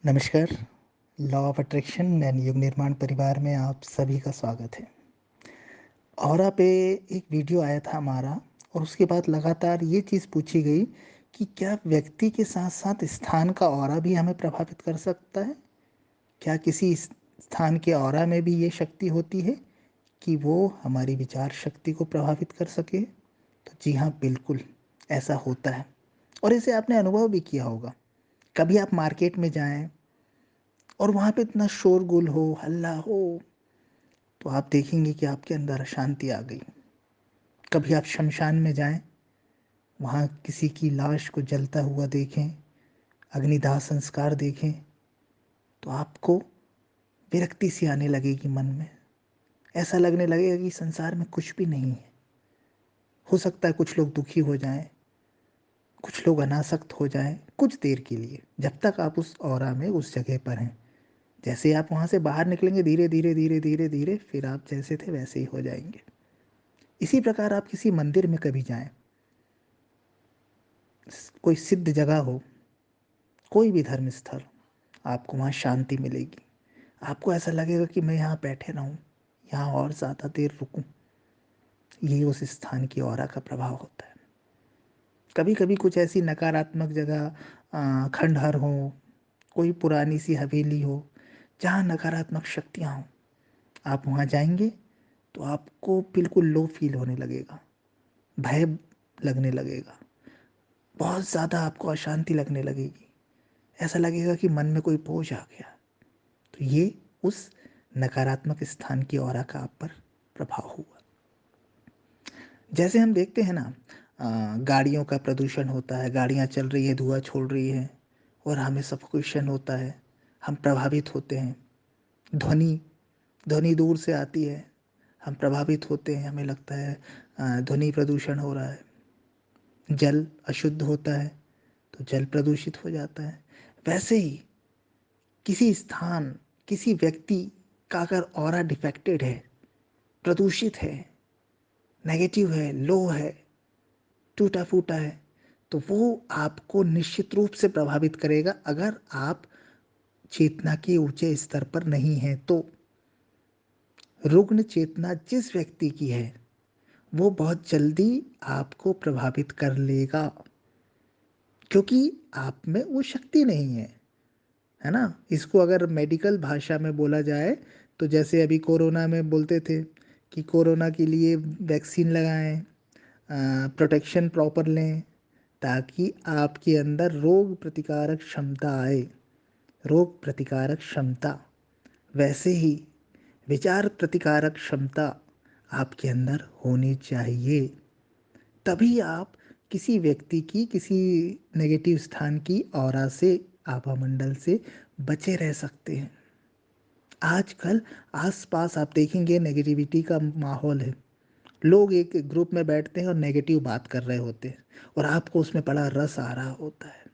नमस्कार। Law of attraction and युग निर्माण परिवार में आप सभी का स्वागत है। ऑरा पे एक वीडियो आया था हमारा और उसके बाद लगातार ये चीज़ पूछी गई कि क्या व्यक्ति के साथ-साथ स्थान का ऑरा भी हमें प्रभावित कर सकता है? क्या किसी स्थान के ऑरा में भी ये शक्ति होती है कि वो हमारी विचार शक्ति को प्रभावित कर सके? तो जी हाँ, बिल्कुल ऐसा होता है और इसे आपने अनुभव भी किया होगा। कभी आप मार्केट में जाएँ और वहाँ पे इतना शोरगुल हो, हल्ला हो, तो आप देखेंगे कि आपके अंदर अशांति आ गई। कभी आप श्मशान में जाएँ, वहाँ किसी की लाश को जलता हुआ देखें, अग्निदाह संस्कार देखें, तो आपको विरक्ति सी आने लगेगी मन में। ऐसा लगने लगेगा कि संसार में कुछ भी नहीं है। हो सकता है कुछ लोग दुखी हो जाएँ, कुछ लोग अनासक्त हो जाएँ, कुछ देर के लिए, जब तक आप उस ऑरा में, उस जगह पर हैं। जैसे ही आप वहाँ से बाहर निकलेंगे धीरे-धीरे, धीरे-धीरे, धीरे फिर आप जैसे थे वैसे ही हो जाएँगे। इसी प्रकार आप किसी मंदिर में कभी जाएँ, कोई सिद्ध जगह हो, कोई भी धर्म स्थल, आपको वहाँ शांति मिलेगी। आपको ऐसा लगेगा कि मैं यहाँ बैठे रहूँ, यहाँ और ज़्यादा देर रुकूँ। ये उस स्थान की ऑरा का प्रभाव होता है। कभी-कभी कुछ ऐसी नकारात्मक जगह खंडहर हो, कोई पुरानी सी हवेली हो, जहाँ नकारात्मक शक्तियाँ हों, आप वहाँ जाएँगे तो आपको बिल्कुल लो फ़ील होने लगेगा, भय लगने लगेगा, बहुत ज़्यादा आपको अशांति लगने लगेगी। ऐसा लगेगा कि मन में कोई बोझ आ गया। तो ये उस नकारात्मक स्थान की ऑरा का आप पर प्रभाव हुआ। जैसे हम देखते हैं ना गाड़ियों का प्रदूषण होता है, गाड़ियाँ चल रही हैं, धुआँ छोड़ रही हैं और हमें सफोकेशन होता है, हम प्रभावित होते हैं। ध्वनि ध्वनि दूर से आती है, हम प्रभावित होते हैं, हमें लगता है ध्वनि प्रदूषण हो रहा है। जल अशुद्ध होता है, तो जल प्रदूषित हो जाता है। वैसे ही किसी स्थान, किसी व्यक्ति का अगर ऑरा डिफेक्टेड है, प्रदूषित है, नेगेटिव है, लो है, टूटा-फूटा है, तो वो आपको निश्चित रूप से प्रभावित करेगा अगर आप चेतना के ऊँचे स्तर पर नहीं हैं तो। रुग्ण चेतना जिस व्यक्ति की है, वो बहुत जल्दी आपको प्रभावित कर लेगा, क्योंकि आप में वो शक्ति नहीं है ना? इसको अगर मेडिकल भाषा में बोला जाए, तो जैसे अभी कोरोना में बोलते थे कि कोरोना के लिए वैक्सीन लगाएँ, प्रोटेक्शन प्रॉपर लें, ताकि आपके अंदर रोग प्रतिकारक क्षमता आए। रोग प्रतिकारक क्षमता, वैसे ही विचार प्रतिकारक क्षमता आपके अंदर होनी चाहिए। तभी आप किसी व्यक्ति की, किसी नेगेटिव स्थान की ऑरा से, आभामंडल से बचे रह सकते हैं। आजकल आस-पास आप देखेंगे नेगेटिविटी का माहौल है। लोग एक ग्रुप में बैठते हैं और नेगेटिव बात कर रहे होते हैं और आपको उसमें बड़ा रस आ रहा होता है,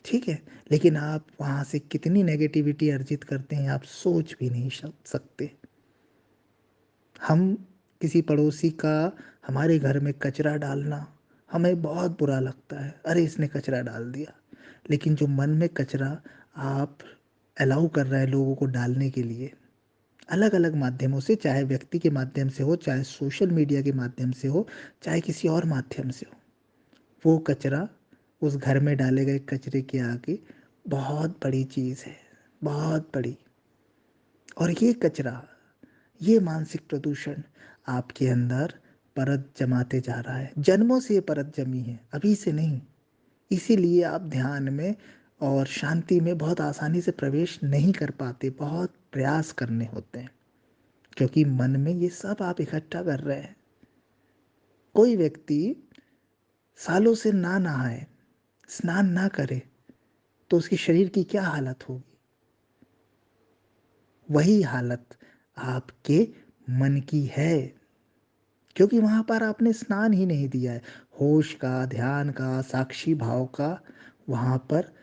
ठीक है? लेकिन आप वहाँ से कितनी नेगेटिविटी अर्जित करते हैं, आप सोच भी नहीं सकते। हम किसी पड़ोसी का हमारे घर में कचरा डालना, हमें बहुत बुरा लगता है, अरे इसने कचरा डाल दिया। लेकिन जो मन में कचरा आप अलाउ कर रहे हैं लोगों को डालने के लिए, अलग-अलग माध्यमों से, चाहे व्यक्ति के माध्यम से हो, चाहे सोशल मीडिया के माध्यम से हो, चाहे किसी और माध्यम से हो, वो कचरा उस घर में डाले गए कचरे के आगे बहुत बड़ी चीज़ है, बहुत बड़ी। और ये कचरा, ये मानसिक प्रदूषण आपके अंदर परत जमाते जा रहा है। जन्मों से ये परत जमी है, अभी से नहीं। इसीलिए आप ध्यान में और शांति में बहुत आसानी से प्रवेश नहीं कर पाते, बहुत प्रयास करने होते हैं, क्योंकि मन में ये सब आप इकट्ठा कर रहे हैं। कोई व्यक्ति सालों से ना नहाए, स्नान ना करे, तो उसके शरीर की क्या हालत होगी? वही हालत आपके मन की है, क्योंकि वहाँ पर आपने स्नान ही नहीं दिया है। होश का, ध्यान का, साक्षी भाव का वहाँ पर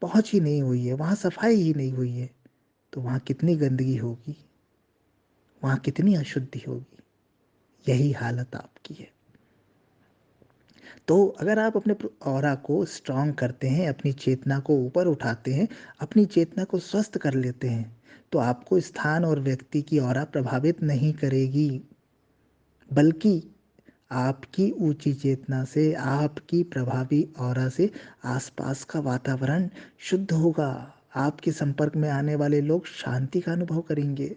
पहुँच ही नहीं हुई है, वहाँ सफाई ही नहीं हुई है। तो वहाँ कितनी गंदगी होगी, वहाँ कितनी अशुद्धि होगी, यही हालत आपकी है। तो अगर आप अपने ऑरा को स्ट्रॉन्ग करते हैं, अपनी चेतना को ऊपर उठाते हैं, अपनी चेतना को स्वस्थ कर लेते हैं, तो आपको स्थान और व्यक्ति की ऑरा प्रभावित नहीं करेगी, बल्कि आपकी ऊंची चेतना से, आपकी प्रभावी ऑरा से आसपास का वातावरण शुद्ध होगा। आपके संपर्क में आने वाले लोग शांति का अनुभव करेंगे।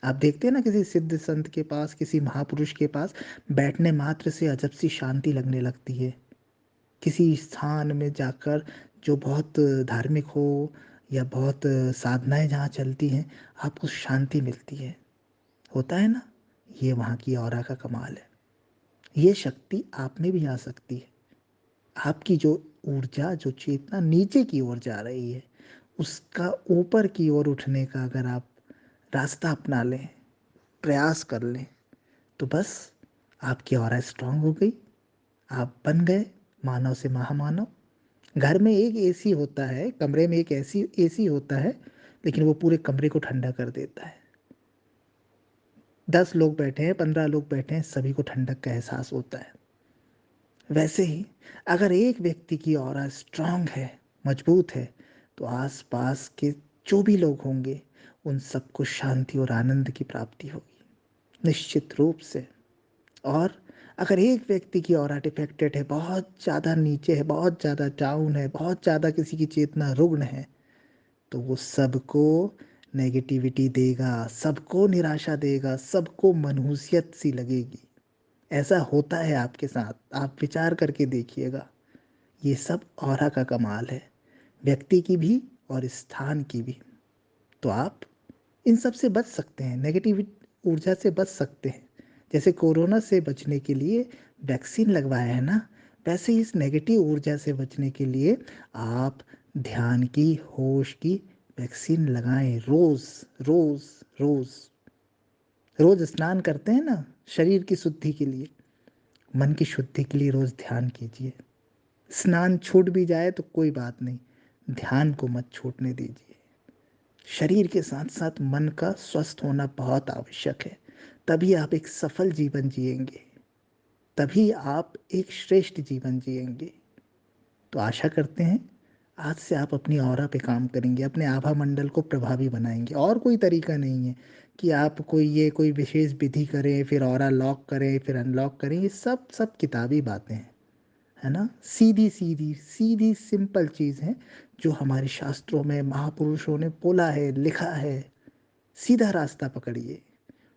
आप देखते हैं ना, किसी सिद्ध संत के पास, किसी महापुरुष के पास बैठने मात्र से अजब सी शांति लगने लगती है। किसी स्थान में जाकर जो बहुत धार्मिक हो या बहुत साधनाएं जहाँ चलती हैं, आपको शांति मिलती है। होता है ना, ये वहाँ की ऑरा का कमाल है। ये शक्ति आप में भी आ सकती है। आपकी जो ऊर्जा, जो चेतना नीचे की ओर जा रही है, उसका ऊपर की ओर उठने का अगर आप रास्ता अपना लें, प्रयास कर लें, तो बस आपकी ऑरा स्ट्रांग हो गई। आप बन गए मानव से महामानव। घर में एक एसी होता है, कमरे में एक ऐसी एसी होता है, लेकिन वो पूरे कमरे को ठंडा कर देता है। 10 लोग बैठे हैं, 15 लोग बैठे हैं, सभी को ठंडक का एहसास होता है। वैसे ही अगर एक व्यक्ति की ऑरा स्ट्रांग है, मजबूत है, तो आसपास के जो भी लोग होंगे, उन सबको शांति और आनंद की प्राप्ति होगी, निश्चित रूप से। और अगर एक व्यक्ति की ऑरा डिफेक्टेड है, बहुत ज़्यादा नीचे है, बहुत ज़्यादा डाउन है, बहुत ज़्यादा किसी की चेतना रुग्ण है, तो वो सबको नेगेटिविटी देगा, सबको निराशा देगा, सबको मनहूसियत सी लगेगी। ऐसा होता है आपके साथ, आप विचार करके देखिएगा। ये सब ऑरा का कमाल है, व्यक्ति की भी और स्थान की भी। तो आप इन सब से बच सकते हैं, नेगेटिव ऊर्जा से बच सकते हैं। जैसे कोरोना से बचने के लिए वैक्सीन लगवाया है ना, वैसे ही इस नेगेटिव ऊर्जा से बचने के लिए आप ध्यान की, होश की वैक्सीन लगाएं। रोज रोज रोज रोज स्नान करते हैं ना, शरीर की शुद्धि के लिए, मन की शुद्धि के लिए रोज ध्यान कीजिए। स्नान छूट भी जाए तो कोई बात नहीं, ध्यान को मत छूटने दीजिए। शरीर के साथ साथ मन का स्वस्थ होना बहुत आवश्यक है। तभी आप एक सफल जीवन जिएंगे, तभी आप एक श्रेष्ठ जीवन जिएंगे। तो आशा करते हैं आज से आप अपनी ऑरा पे काम करेंगे, अपने आभा मंडल को प्रभावी बनाएंगे। और कोई तरीका नहीं है कि आप कोई विशेष विधि करें, फिर ऑरा लॉक करें, फिर अनलॉक करें। ये सब सब किताबी बातें हैं, है ना। सीधी सीधी सीधी सिंपल चीज़ है, जो हमारे शास्त्रों में महापुरुषों ने बोला है, लिखा है। सीधा रास्ता पकड़िए,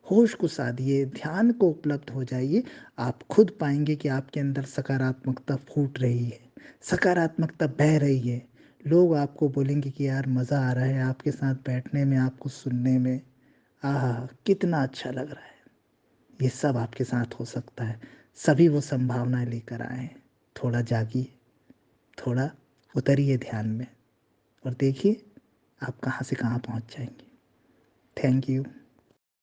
होश को साधिए, ध्यान को उपलब्ध हो जाइए। आप खुद पाएंगे कि आपके अंदर सकारात्मकता फूट रही है, सकारात्मकता बह रही है। लोग आपको बोलेंगे कि यार मज़ा आ रहा है आपके साथ बैठने में, आपको सुनने में। आहा, कितना अच्छा लग रहा है। ये सब आपके साथ हो सकता है। सभी वो संभावनाएं लेकर आए हैं। थोड़ा जागिए, थोड़ा उतरिए ध्यान में, और देखिए आप कहाँ से कहाँ पहुँच जाएंगे। Thank you.